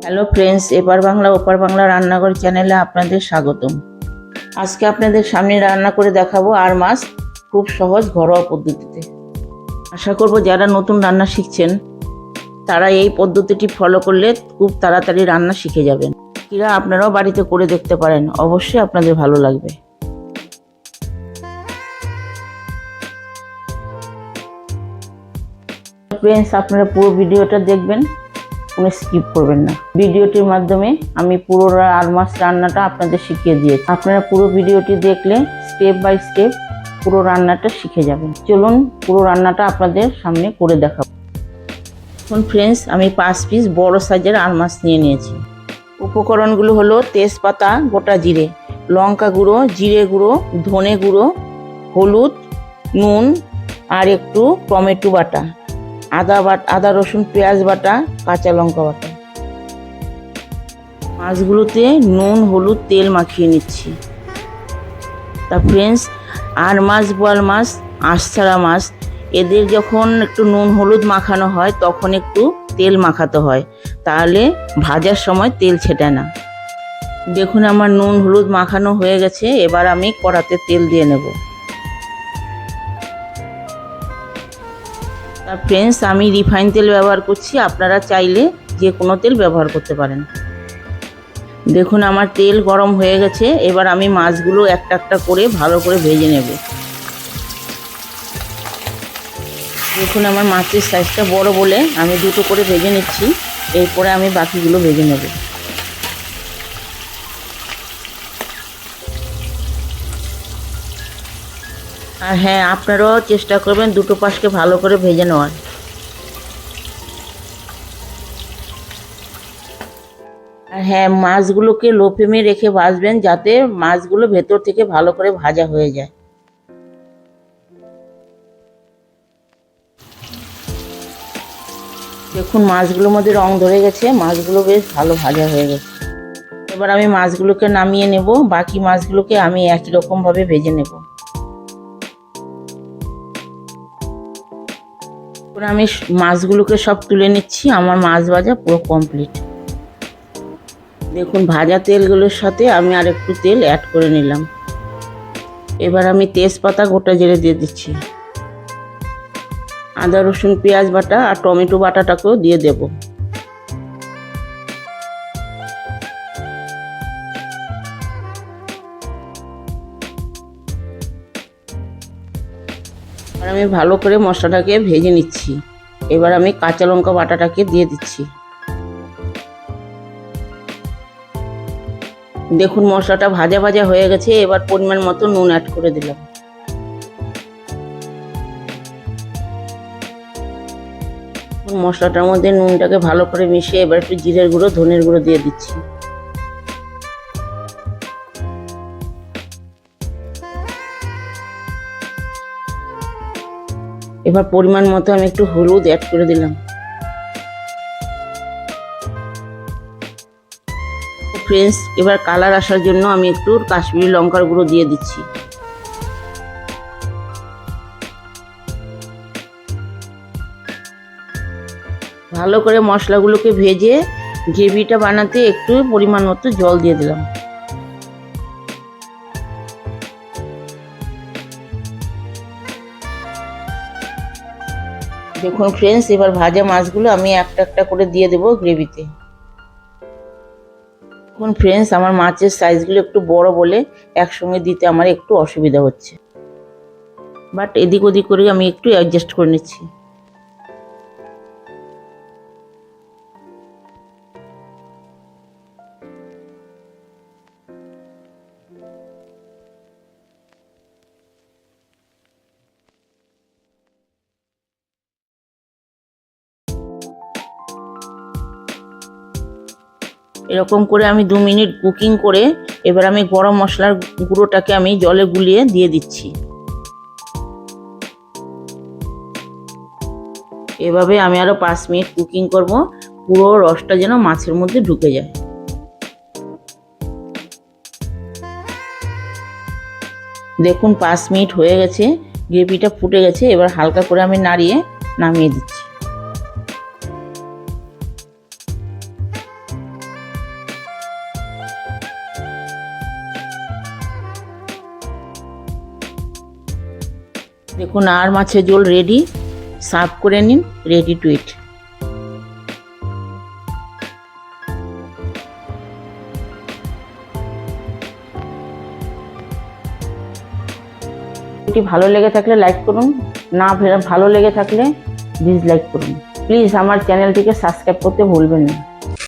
Hello friends, এপার বাংলা ওপার বাংলা রান্নাঘর চ্যানেলে আপনাদের স্বাগতম। আজকে আপনাদের সামনে রান্না করে দেখাবো আর মাছ, খুব সহজ ঘরোয়া পদ্ধতিতে। আশা করব যারা নতুন রান্না শিখছেন তারা এই পদ্ধতিটি ফলো করলে খুব তাড়াতাড়ি রান্না শিখে যাবেন। কিরা আপনারাও বাড়িতে করে দেখতে পারেন, অবশ্যই আপনাদের ভালো লাগবে। ফ্রেন্ডস, আপনারা পুরো ভিডিওটা দেখবেন, কোনো স্কিপ করবেন না। ভিডিওটির মাধ্যমে আমি পুরো আর মাছ রান্নাটা আপনাদের শিখিয়ে দিয়েছি। আপনারা পুরো ভিডিওটি দেখলে স্টেপ বাই স্টেপ পুরো রান্নাটা শিখে যাবেন। চলুন পুরো রান্নাটা আপনাদের সামনে করে দেখাবো। এখন ফ্রেন্ডস, আমি 5 পিস বড় সাইজের আর মাছ নিয়ে নিয়েছি। উপকরণগুলো হলো তেজপাতা, গোটা জিরে, লঙ্কা গুঁড়ো, জিরে গুঁড়ো, ধনে গুঁড়ো, হলুদ, নুন আর একটু টমেটো বাটা, আদা রসুন পেঁয়াজ বাটা, কাঁচা লঙ্কা বাটা। মাছগুলোতে নুন হলুদ তেল মাখিয়ে নিচ্ছি। তা ফ্রেন্ডস, আর মাছ বোয়াল মাছ, আঁশ ছাড়া মাছ, এদের যখন একটু নুন হলুদ মাখানো হয় তখন একটু তেল মাখাতে হয়, তাহলে ভাজার সময় তেল ছেটায় না। দেখুন আমার নুন হলুদ মাখানো হয়ে গেছে। এবার আমি কড়াতে তেল দিয়ে নেব। ফ্রেন্ডস, আমি রিফাইন তেল ব্যবহার করছি, আপনারা চাইলে যে কোনো তেল ব্যবহার করতে পারেন। দেখুন আমার তেল গরম হয়ে গেছে। এবার আমি মাছগুলো একটা একটা করে ভালো করে ভেজে নেব। দেখুন আমার মাছের সাইজটা বড় বলে আমি দুটো করে ভেজে নিচ্ছি, এরপরে আমি বাকিগুলো ভেজে নেব। আর হ্যাঁ, আপনারাও চেষ্টা করবেন দুটো পাশকে ভালো করে ভেজে নেওয়ার। আর হ্যাঁ, মাছগুলোকে লো ফ্লেমে রেখে ভাজবেন, যাতে মাছগুলো ভেতর থেকে ভালো করে ভাজা হয়ে যায়। দেখুন মাছগুলোর মধ্যে রং ধরে গেছে, মাছগুলো বেশ ভালো ভাজা হয়ে গেছে। এবার আমি মাছগুলোকে নামিয়ে নেব, বাকি মাছগুলোকে আমি একই রকমভাবে ভেজে নেব। আমি মাছগুলোকে সব তুলে নিচ্ছি, আমার মাছ ভাজা পুরো কমপ্লিট। দেখুন ভাজা তেলগুলোর সাথে আমি আর একটু তেল অ্যাড করে নিলাম। এবার আমি তেজপাতা গোটা জিরে দিয়ে দিচ্ছি, আদা রসুন পেঁয়াজ বাটা আর টমেটো বাটাটাকেও দিয়ে দেব। আর আমি ভালো করে মশলাটাকে ভেজে নিচ্ছি। এবার আমি কাঁচা লঙ্কা বাটাটাকে দিয়ে দিচ্ছি। দেখুন মশলাটা ভাজা ভাজা হয়ে গেছে। এবার পরিমাণ মতো নুন অ্যাড করে দিলাম। মশলাটার মধ্যে নুনটাকে ভালো করে মিশিয়ে এবার একটু জিরের গুঁড়ো ধনের গুঁড়ো দিয়ে দিচ্ছি। এবার পরিমাণ মতো আমি একটু হলুদ অ্যাড করে দিলাম। ফ্রেন্ডস, এবার কালার আসার জন্য আমি একটু কাশ্মীরি লঙ্কার গুঁড়ো দিয়ে দিচ্ছি। ভালো করে মশলাগুলোকে ভেজে গ্রেভিটা বানাতে একটু পরিমাণ মতো জল দিয়ে দিলাম। দেখুন ফ্রেন্ডস, এবার ভাজা মাছগুলো আমি একটা একটা করে দিয়ে দেবো গ্রেভিতে। দেখুন ফ্রেন্ডস, আমার মাছের সাইজগুলো একটু বড় বলে একসঙ্গে দিতে আমার একটু অসুবিধা হচ্ছে, বাট এদিক ওদিক করে আমি একটু অ্যাডজাস্ট করে নিচ্ছি। এরকম করে আমি 2 মিনিট কুকিং করে এবার আমি গরম মশলার গুঁড়োটাকে আমি জলে গুলিয়ে দিয়ে দিচ্ছি। এভাবে আমি আরো 5 মিনিট কুকিং করব, পুরো রসটা যেন মাছের মধ্যে ঢুকে যায়। দেখুন 5 মিনিট হয়ে গেছে, গ্রেভিটা ফুটে গেছে। এবার হালকা করে আমি নাড়িয়ে নামিয়ে দিচ্ছি। দেখুন আর মাছের ঝোল রেডি, সার্ভ করে নিন, রেডি টু ইট। ভিডিওটি ভালো লেগে থাকলে লাইক করুন, না ভালো লেগে থাকলে ডিসলাইক করুন। প্লিজ আমার চ্যানেলটিকে সাবস্ক্রাইব করতে ভুলবেন না।